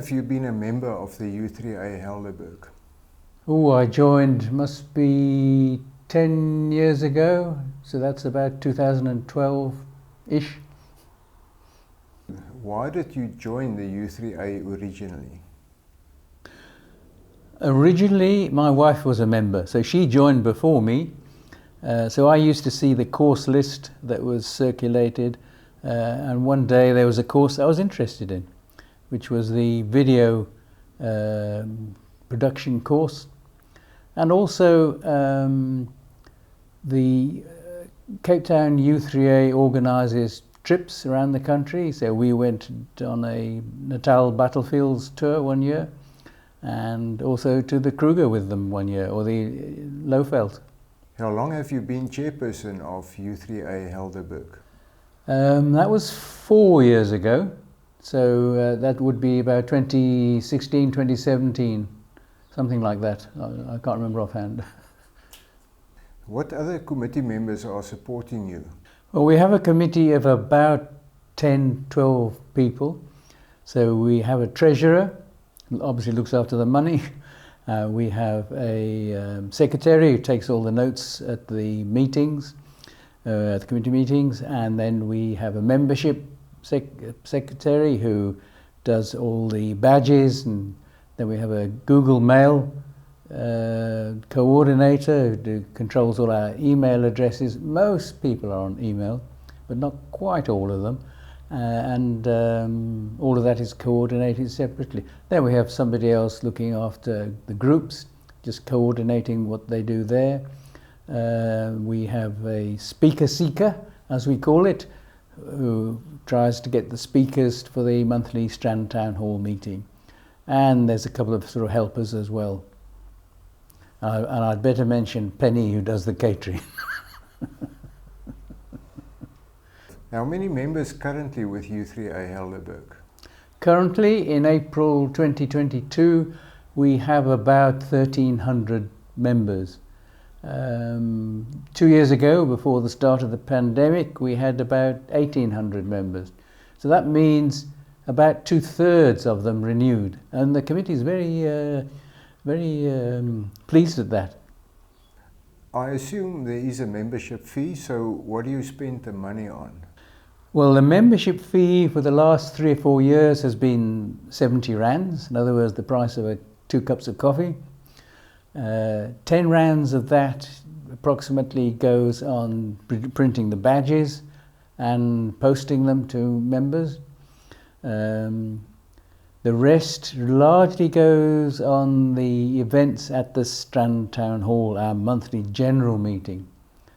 have you been a member of the U3A Helderberg? Oh, I joined, must be 10 years ago, so that's about 2012-ish. Why did you join the U3A originally? Originally, my wife was a member, so she joined before me. So I used to see the course list that was circulated, and one day there was a course I was interested in, which was the video production course. And also the Cape Town U3A organises trips around the country, so we went on a Natal Battlefields tour one year, and also to the Kruger with them one year, or the Lowveld. How long have you been chairperson of U3A Helderberg? That was 4 years ago, so that would be about 2016, 2017, something like that. I can't remember offhand. What other committee members are supporting you? Well, we have a committee of about 10, 12 people. So we have a treasurer, who obviously looks after the money. We have a secretary who takes all the notes at the meetings, at the committee meetings, and then we have a membership secretary who does all the badges, and then we have a Google Mail coordinator who controls all our email addresses. Most people are on email, but not quite all of them. And all of that is coordinated separately. Then we have somebody else looking after the groups, just coordinating what they do there. We have a speaker seeker, as we call it, who tries to get the speakers for the monthly Strand Town Hall meeting. And there's a couple of sort of helpers as well. And I'd better mention Penny, who does the catering. How many members currently with U3A Helderberg? Currently, in April 2022, we have about 1,300 members. 2 years ago, before the start of the pandemic, we had about 1,800 members. So that means about 2/3 of them renewed, and the committee is very pleased at that. I assume there is a membership fee, so what do you spend the money on? Well, the membership fee for the last 3 or 4 years has been 70 rands, in other words, the price of 2 cups of coffee. 10 rands of that approximately goes on printing the badges and posting them to members. The rest largely goes on the events at the Strand Town Hall, our monthly general meeting.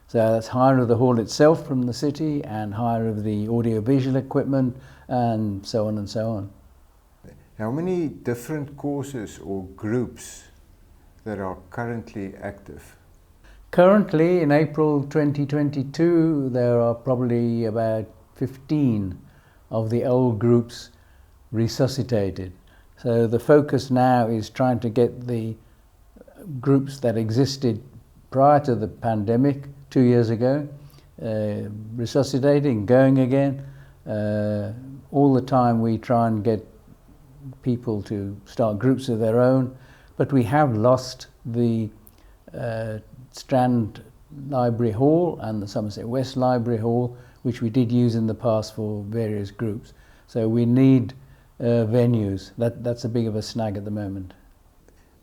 So that's hire of the hall itself from the city and hire of the audiovisual equipment and so on and so on. How many different courses or groups that are currently active? Currently, in April 2022, there are probably about 15 of the old groups resuscitated. So the focus now is trying to get the groups that existed prior to the pandemic 2 years ago, resuscitating, going again. All the time we try and get people to start groups of their own, but we have lost the Strand Library Hall and the Somerset West Library Hall, which we did use in the past for various groups. So we need venues. That's a big of a snag at the moment.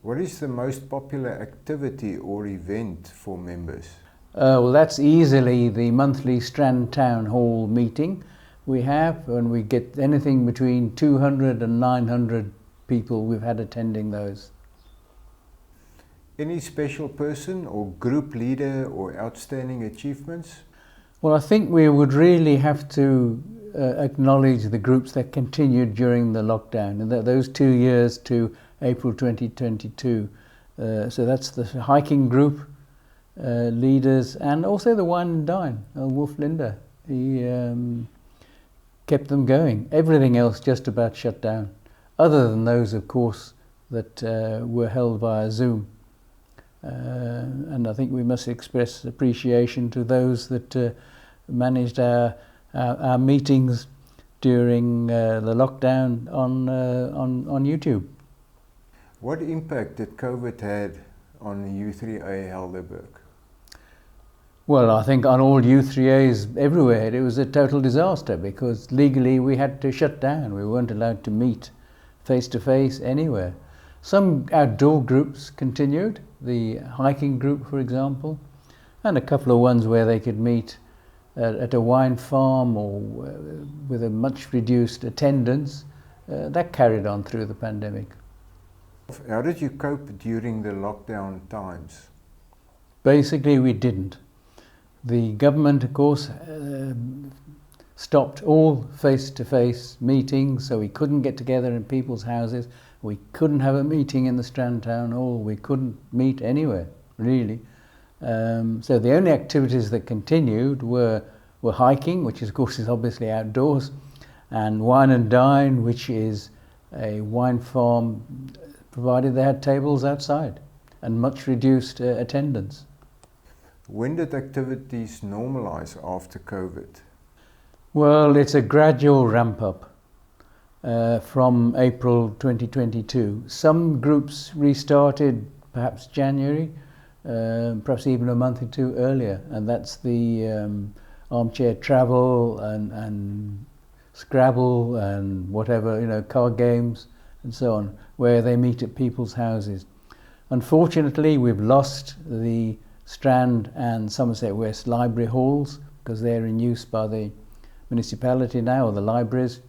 What is the most popular activity or event for members? Well, that's easily the monthly Strand Town Hall meeting we have, and we get anything between 200 and 900 people we've had attending those. Any special person or group leader or outstanding achievements? Well, I think we would really have to acknowledge the groups that continued during the lockdown, and those 2 years to April 2022. So that's the hiking group leaders, and also the Wine and Dine, Wolf Linder. He kept them going. Everything else just about shut down, other than those, of course, that were held via Zoom. And I think we must express appreciation to those that managed our meetings during the lockdown on YouTube. What impact did COVID had on U3A Helderberg? Well, I think on all U3As everywhere it was a total disaster because legally we had to shut down. We weren't allowed to meet face to face anywhere. Some outdoor groups continued, the hiking group for example, and a couple of ones where they could meet at a wine farm or with a much reduced attendance. That carried on through the pandemic. How did you cope during the lockdown times? Basically we didn't. The government, of course, stopped all face-to-face meetings, so we couldn't get together in people's houses. We couldn't have a meeting in the Strand Town Hall. We couldn't meet anywhere, really. So the only activities that continued were hiking, which of course is obviously outdoors, and wine and dine, which is a wine farm, provided they had tables outside, and much reduced attendance. When did activities normalise after COVID? Well, it's a gradual ramp up from April 2022. Some groups restarted perhaps January, perhaps even a month or two earlier, and that's the armchair travel and Scrabble and whatever, card games and so on, where they meet at people's houses. Unfortunately, we've lost the Strand and Somerset West library halls because they're in use by the municipality now, or the libraries.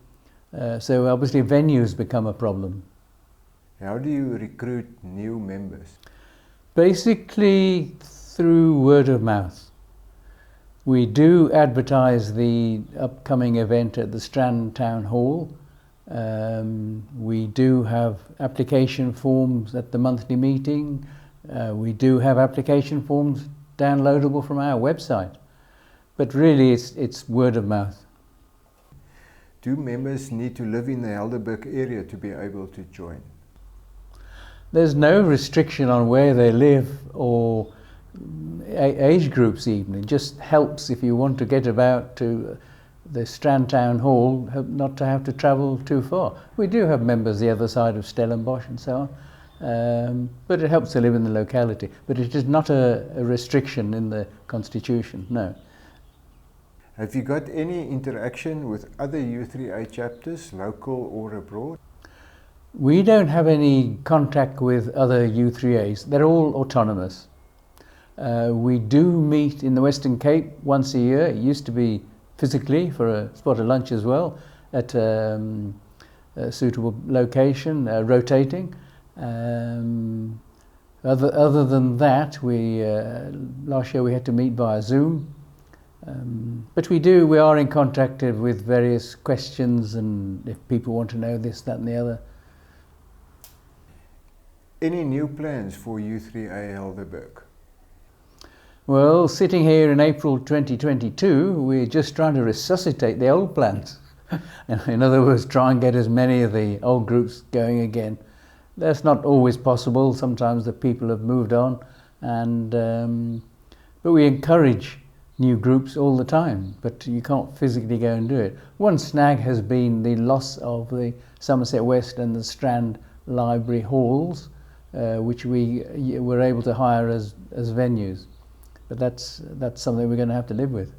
So obviously venues become a problem. How do you recruit new members? Basically through word of mouth. We do advertise the upcoming event at the Strand Town Hall. We do have application forms at the monthly meeting. We do have application forms downloadable from our website. But really it's word of mouth. Do members need to live in the Helderberg area to be able to join? There's no restriction on where they live or age groups even. It just helps if you want to get about to the Strand Town Hall, not to have to travel too far. We do have members the other side of Stellenbosch and so on, but it helps to live in the locality. But it is not a restriction in the Constitution, no. Have you got any interaction with other U3A chapters, local or abroad? We don't have any contact with other U3As. They're all autonomous. We do meet in the Western Cape once a year. It used to be physically for a spot of lunch as well at a suitable location, rotating. Other than that, last year we had to meet via Zoom. But we are in contact with various questions, and if people want to know this, that and the other. Any new plans for U3A Helderberg? Well, sitting here in April 2022, we're just trying to resuscitate the old plans. In other words, try and get as many of the old groups going again. That's not always possible. Sometimes the people have moved on, but we encourage new groups all the time, but you can't physically go and do it. One snag has been the loss of the Somerset West and the Strand Library halls, which we were able to hire as venues. But that's something we're going to have to live with.